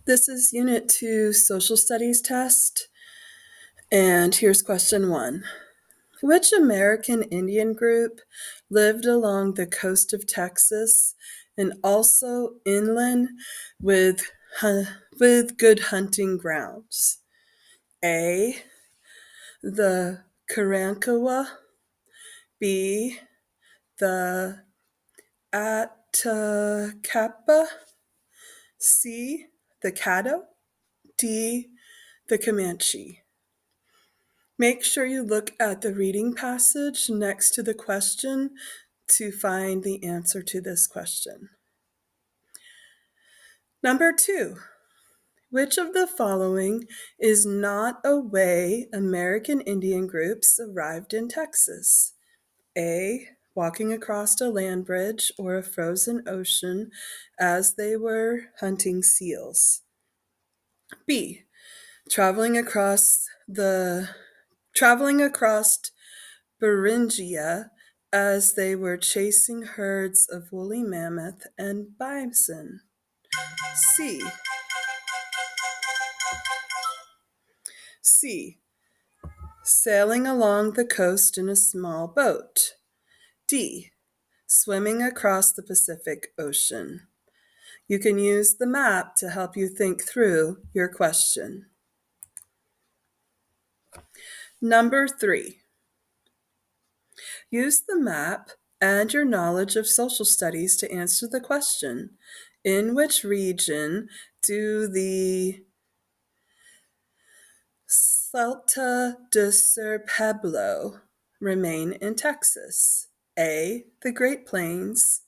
This is Unit 2 Social Studies test, and here's question 1. Which American Indian group lived along the coast of Texas and also inland with, with good hunting grounds? A. The Karankawa. B. The Attakapas. C. The Caddo. D. The Comanche. Make sure you look at the reading passage next to the question to find the answer to this question. Number 2, which of the following is not a way American Indian groups arrived in Texas? A. Walking across a land bridge or a frozen ocean as they were hunting seals. B. Traveling across Beringia as they were chasing herds of woolly mammoth and bison. C. C. Sailing along the coast in a small boat. D. Swimming across the Pacific Ocean. You can use the map to help you think through your question. Number 3. Use the map and your knowledge of social studies to answer the question. In which region do the Salta de Ser Pueblo remain in Texas? A. The Great Plains.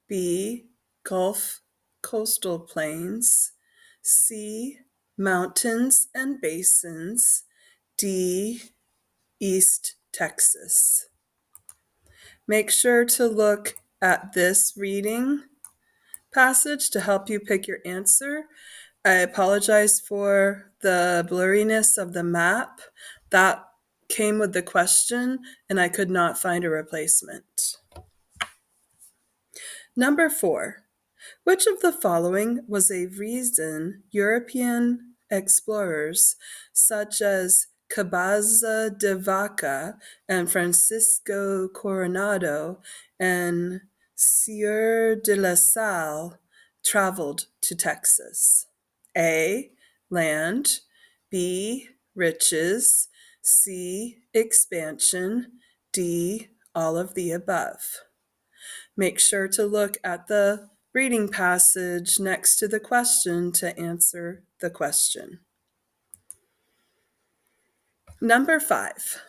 B. Gulf Coastal Plains. C. Mountains and Basins. D. East Texas. Make sure to look at this reading passage to help you pick your answer. I apologize for the blurriness of the map. That came with the question, and I could not find a replacement. Number 4. Which of the following was a reason European explorers such as Cabaza de Vaca and Francisco Coronado and Sieur de la Salle traveled to Texas? A. Land. B. Riches. C. Expansion. D. All of the above. Make sure to look at the reading passage next to the question to answer the question. Number 5.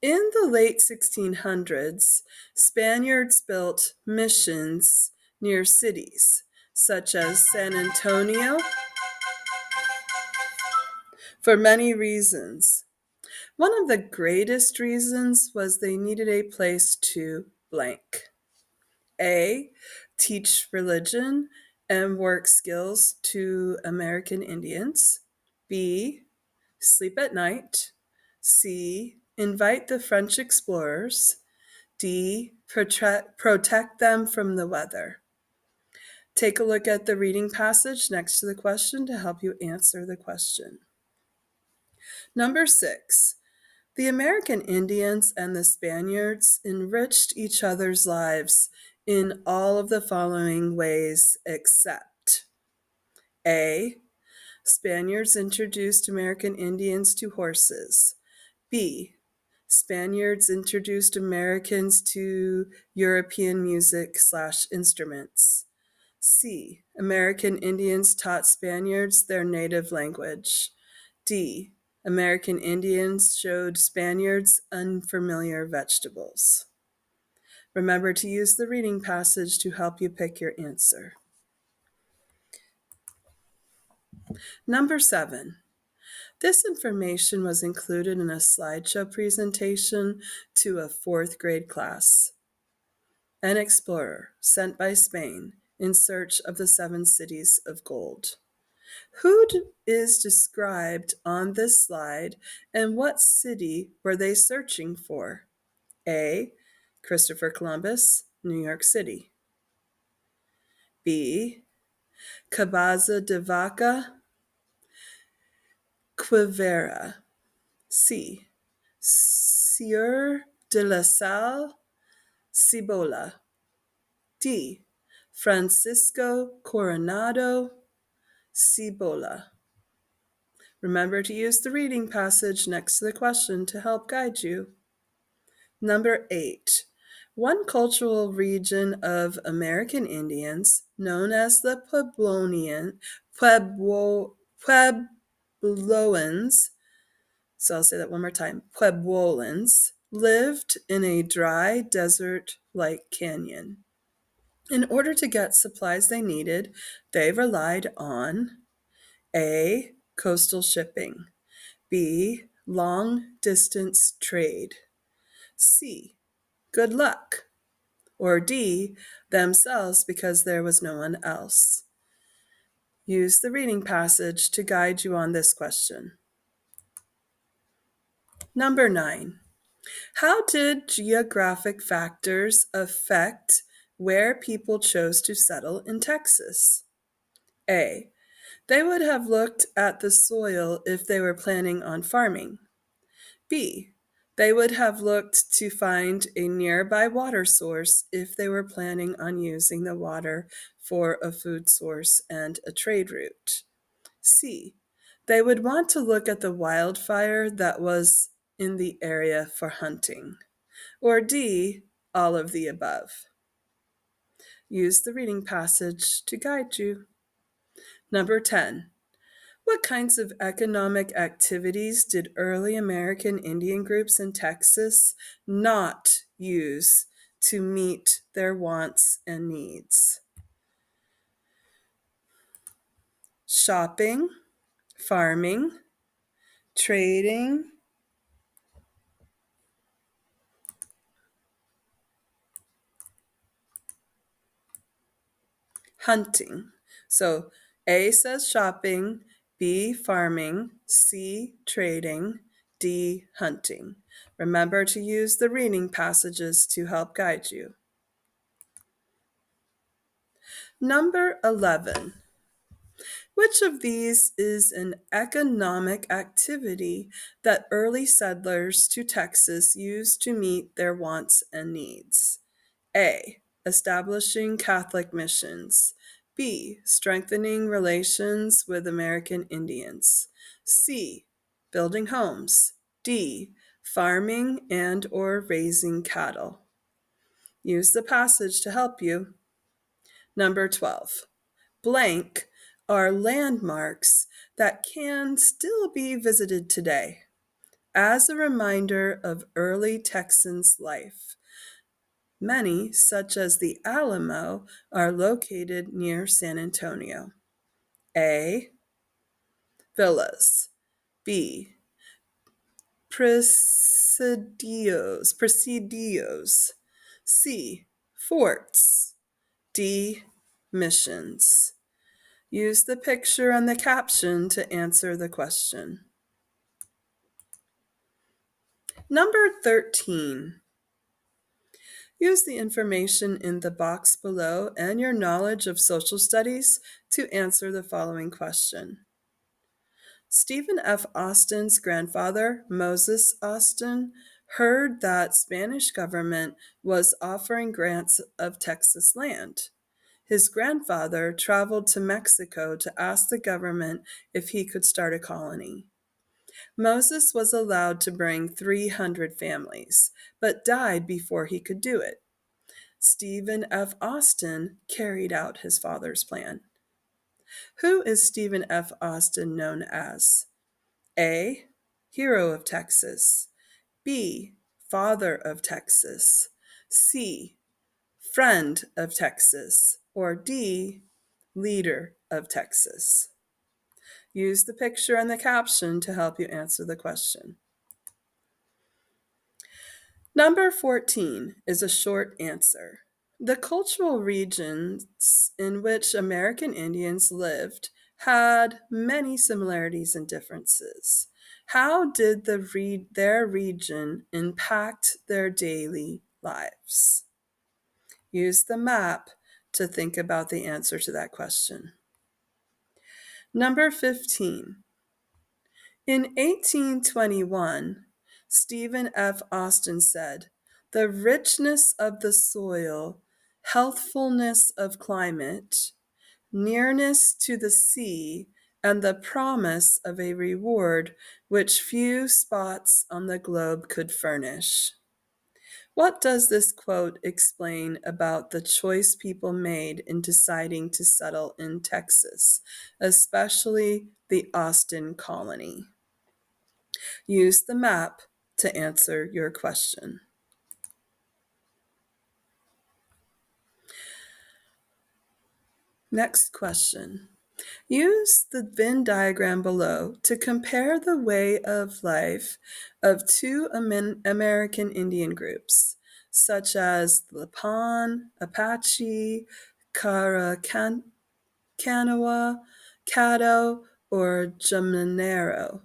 In the late 1600s, Spaniards built missions near cities such as San Antonio for many reasons. One of the greatest reasons was they needed a place to blank. A. Teach religion and work skills to American Indians. B. Sleep at night. C. Invite the French explorers. D. Protect them from the weather. Take a look at the reading passage next to the question to help you answer the question. Number 6. The American Indians and the Spaniards enriched each other's lives in all of the following ways except: A. Spaniards introduced American Indians to horses. B. Spaniards introduced Americans to European music/instruments. C. American Indians taught Spaniards their native language. D. American Indians showed Spaniards unfamiliar vegetables. Remember to use the reading passage to help you pick your answer. Number 7. This information was included in a slideshow presentation to a 4th grade class. An explorer sent by Spain in search of the 7 cities of gold. Who is described on this slide, and what city were they searching for? A. Christopher Columbus, New York City. B. Cabaza de Vaca, Quivera. C. Sieur de la Salle, Cibola. D. Francisco Coronado, Cibola. Remember to use the reading passage next to the question to help guide you. Number 8. One cultural region of American Indians, known as the Puebloans, so I'll say that one more time, Puebloans, lived in a dry desert-like canyon. In order to get supplies they needed, they relied on A. Coastal shipping, B. Long-distance trade, C. Good luck, or D. Themselves because there was no one else. Use the reading passage to guide you on this question. Number 9. How did geographic factors affect where people chose to settle in Texas? A. They would have looked at the soil if they were planning on farming. B. They would have looked to find a nearby water source if they were planning on using the water for a food source and a trade route. C. They would want to look at the wildfire that was in the area for hunting. Or D. All of the above. Use the reading passage to guide you. Number 10. What kinds of economic activities did early American Indian groups in Texas not use to meet their wants and needs? Shopping, farming, trading, hunting. So A says shopping, B farming, C trading, D hunting. Remember to use the reading passages to help guide you. Number 11. Which of these is an economic activity that early settlers to Texas used to meet their wants and needs? A. Establishing Catholic missions. B. Strengthening relations with American Indians. C. Building homes. D. Farming and or raising cattle. Use the passage to help you. Number 12. Blank are landmarks that can still be visited today as a reminder of early Texans' life. Many, such as the Alamo, are located near San Antonio. A. Villas. B. Presidios. C. Forts. D. Missions. Use the picture and the caption to answer the question. Number 13. Use the information in the box below and your knowledge of social studies to answer the following question. Stephen F. Austin's grandfather, Moses Austin, heard that Spanish government was offering grants of Texas land. His grandfather traveled to Mexico to ask the government if he could start a colony. Moses was allowed to bring 300 families, but died before he could do it. Stephen F. Austin carried out his father's plan. Who is Stephen F. Austin known as? A. Hero of Texas. B. Father of Texas. C. Friend of Texas. Or D. Leader of Texas. Use the picture and the caption to help you answer the question. Number 14 is a short answer. The cultural regions in which American Indians lived had many similarities and differences. How did their region impact their daily lives? Use the map to think about the answer to that question. Number 15. In 1821, Stephen F. Austin said, "The richness of the soil, healthfulness of climate, nearness to the sea, and the promise of a reward which few spots on the globe could furnish." What does this quote explain about the choice people made in deciding to settle in Texas, especially the Austin colony? Use the map to answer your question. Next question. Use the Venn diagram below to compare the way of life of two American Indian groups, such as the Lipan, Apache, Caracanoa, Caddo, or Jamanero.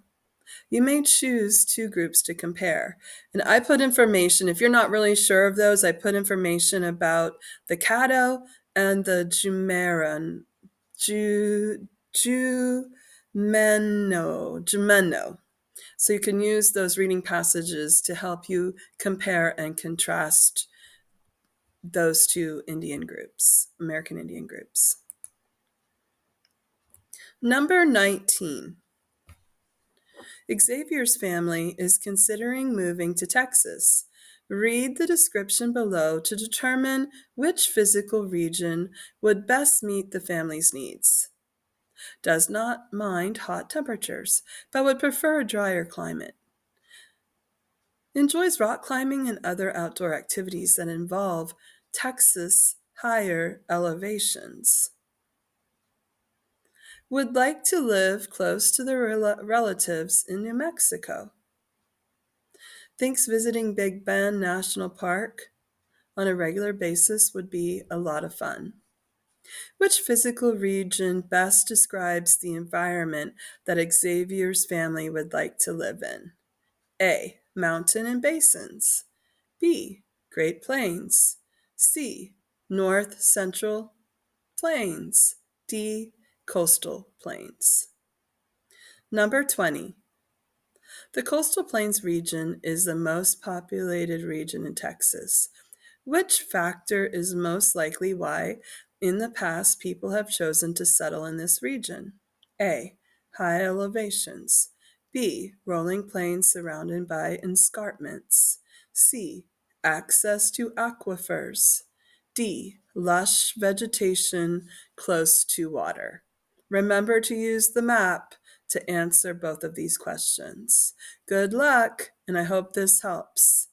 You may choose two groups to compare. And I put information, if you're not really sure of those, I put information about the Caddo and the Jumeno. So you can use those reading passages to help you compare and contrast those two Indian groups, American Indian groups. Number 19. Xavier's family is considering moving to Texas. Read the description below to determine which physical region would best meet the family's needs. Does not mind hot temperatures, but would prefer a drier climate. Enjoys rock climbing and other outdoor activities that involve Texas higher elevations. Would like to live close to their relatives in New Mexico. Thinks visiting Big Bend National Park on a regular basis would be a lot of fun. Which physical region best describes the environment that Xavier's family would like to live in? A. Mountain and basins. B. Great Plains. C. North Central Plains. D. Coastal Plains. Number 20. The Coastal Plains region is the most populated region in Texas. Which factor is most likely why, in the past, people have chosen to settle in this region? A. High elevations. B. Rolling plains surrounded by escarpments. C. Access to aquifers. D. Lush vegetation close to water. Remember to use the map to answer both of these questions. Good luck, and I hope this helps.